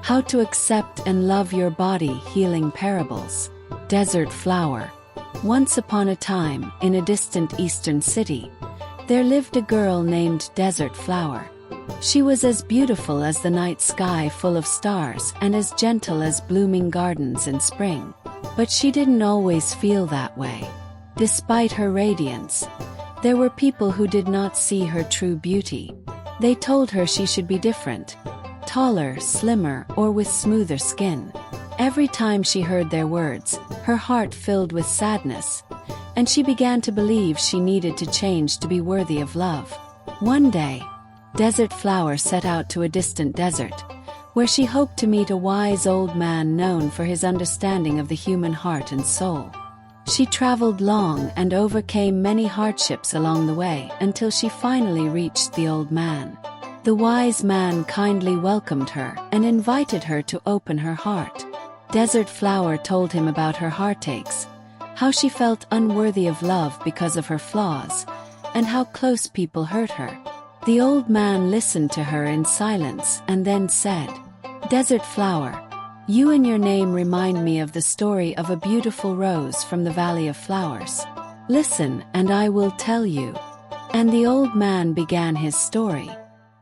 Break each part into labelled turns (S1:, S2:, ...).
S1: How to Accept and Love Your Body Healing Parables. Desert Flower. Once upon a time, in a distant eastern city, there lived a girl named Desert Flower. She was as beautiful as the night sky full of stars and as gentle as blooming gardens in spring. But she didn't always feel that way. Despite her radiance, there were people who did not see her true beauty. They told her she should be different, taller, slimmer, or with smoother skin. Every time she heard their words, her heart filled with sadness, and she began to believe she needed to change to be worthy of love. One day, Desert Flower set out to a distant desert, where she hoped to meet a wise old man known for his understanding of the human heart and soul. She traveled long and overcame many hardships along the way until she finally reached the old man. The wise man kindly welcomed her and invited her to open her heart. Desert Flower told him about her heartaches, how she felt unworthy of love because of her flaws, and how close people hurt her. The old man listened to her in silence and then said, "Desert Flower, you and your name remind me of the story of a beautiful rose from the Valley of Flowers. Listen, and I will tell you." And the old man began his story.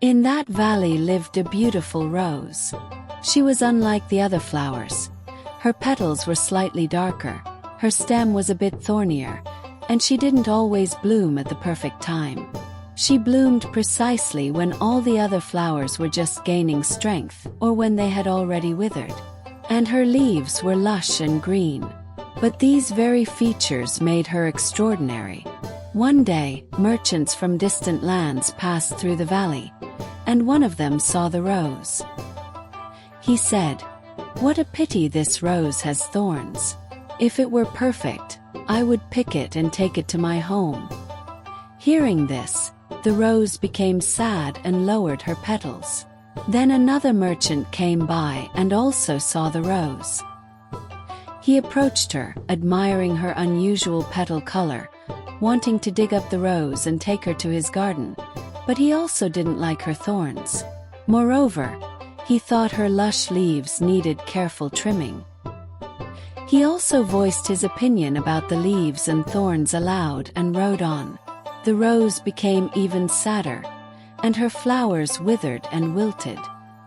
S1: In that valley lived a beautiful rose. She was unlike the other flowers. Her petals were slightly darker, her stem was a bit thornier, and she didn't always bloom at the perfect time. She bloomed precisely when all the other flowers were just gaining strength or when they had already withered. And her leaves were lush and green. But these very features made her extraordinary. One day, merchants from distant lands passed through the valley, and one of them saw the rose. He said, "What a pity this rose has thorns. If it were perfect, I would pick it and take it to my home." Hearing this, the rose became sad and lowered her petals. Then another merchant came by and also saw the rose. He approached her, admiring her unusual petal color, wanting to dig up the rose and take her to his garden, but he also didn't like her thorns. Moreover, he thought her lush leaves needed careful trimming. He also voiced his opinion about the leaves and thorns aloud and rode on. The rose became even sadder, and her flowers withered and wilted.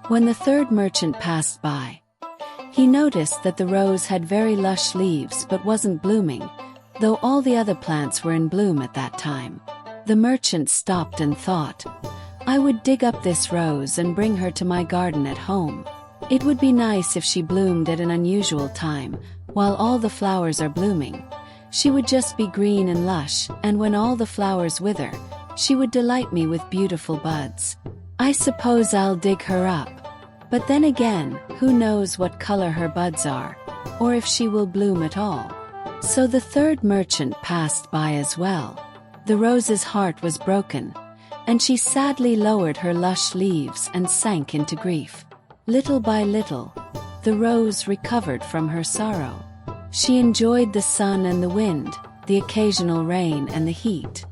S1: When the third merchant passed by, he noticed that the rose had very lush leaves but wasn't blooming, though all the other plants were in bloom at that time. The merchant stopped and thought, "I would dig up this rose and bring her to my garden at home. It would be nice if she bloomed at an unusual time, while all the flowers are blooming. She would just be green and lush, and when all the flowers wither, she would delight me with beautiful buds. I suppose I'll dig her up. But then again, who knows what color her buds are, or if she will bloom at all." So the third merchant passed by as well. The rose's heart was broken, and she sadly lowered her lush leaves and sank into grief. Little by little, the rose recovered from her sorrow. She enjoyed the sun and the wind, the occasional rain and the heat.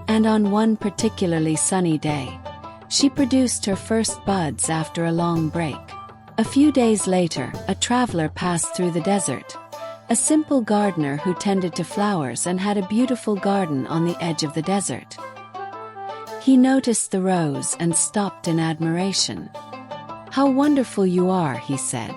S1: And on one particularly sunny day, she produced her first buds after a long break. A few days later, a traveler passed through the desert, a simple gardener who tended to flowers and had a beautiful garden on the edge of the desert. He noticed the rose and stopped in admiration. "How wonderful you are," he said.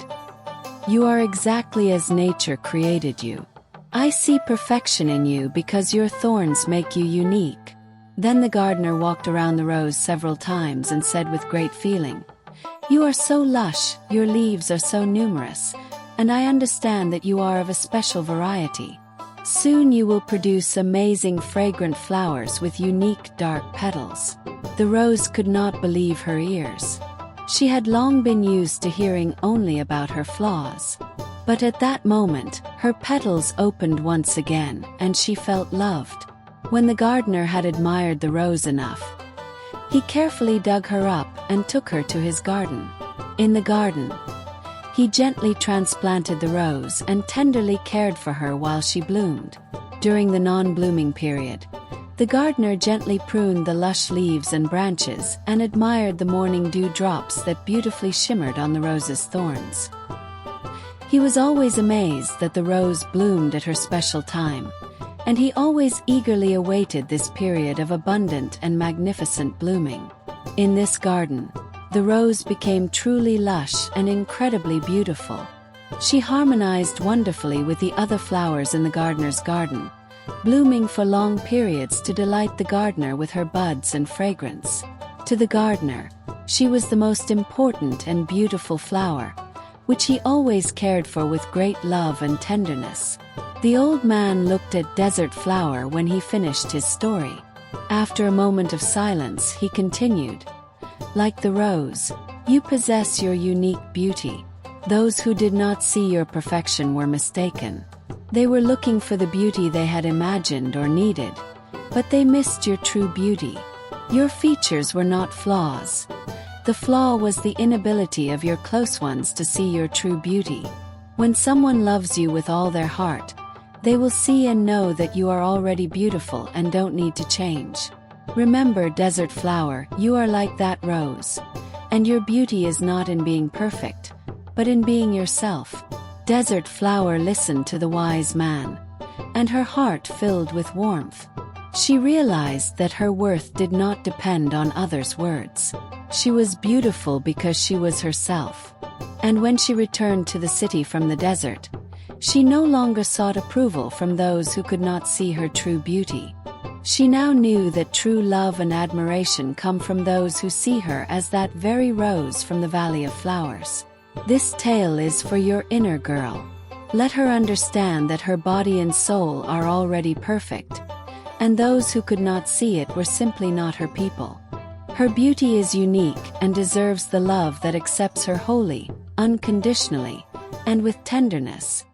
S1: "You are exactly as nature created you. I see perfection in you because your thorns make you unique." Then the gardener walked around the rose several times and said with great feeling, "You are so lush, your leaves are so numerous, and I understand that you are of a special variety. Soon you will produce amazing fragrant flowers with unique dark petals." The rose could not believe her ears. She had long been used to hearing only about her flaws. But at that moment, her petals opened once again, and she felt loved. When the gardener had admired the rose enough, he carefully dug her up and took her to his garden. In the garden, he gently transplanted the rose and tenderly cared for her while she bloomed. During the non-blooming period, The gardener gently pruned the lush leaves and branches and admired the morning dew drops that beautifully shimmered on the rose's thorns. He was always amazed that the rose bloomed at her special time, and he always eagerly awaited this period of abundant and magnificent blooming. In this garden, the rose became truly lush and incredibly beautiful. She harmonized wonderfully with the other flowers in the gardener's garden, blooming for long periods to delight the gardener with her buds and fragrance. To the gardener, she was the most important and beautiful flower, which he always cared for with great love and tenderness. The old man looked at Desert Flower when he finished his story. After a moment of silence, he continued, "Like the rose, you possess your unique beauty. Those who did not see your perfection were mistaken. They were looking for the beauty they had imagined or needed, but they missed your true beauty. Your features were not flaws. The flaw was the inability of your close ones to see your true beauty. When someone loves you with all their heart, they will see and know that you are already beautiful and don't need to change. Remember, Desert Flower, you are like that rose, and your beauty is not in being perfect, but in being yourself." Desert Flower listened to the wise man, and her heart filled with warmth. She realized that her worth did not depend on others' words. She was beautiful because she was herself. And when she returned to the city from the desert, she no longer sought approval from those who could not see her true beauty. She now knew that true love and admiration come from those who see her as that very rose from the Valley of Flowers. This tale is for your inner girl. Let her understand that her body and soul are already perfect, and those who could not see it were simply not her people. Her beauty is unique and deserves the love that accepts her wholly, unconditionally, and with tenderness.